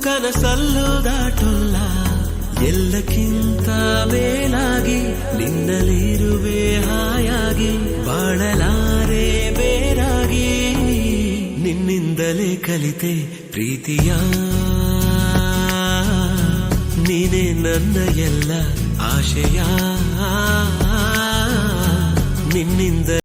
ಕನಸಲ್ಲೂ ದಾಟೊಲ್ಲ ಎಲ್ಲಕ್ಕಿಂತ ಮೇಲಾಗಿ ನಿನ್ನಲಿರುವೆ ಹಾಯಾಗಿ ಬಾಳಲಾರೆ ಬೇರಾಗಿ ನಿನ್ನಿಂದಲೇ ಕಲಿತೆ ಪ್ರೀತಿಯ ನೀನೇ ನನ್ನ ಎಲ್ಲ ಆಶಯ ನಿನ್ನಿಂದ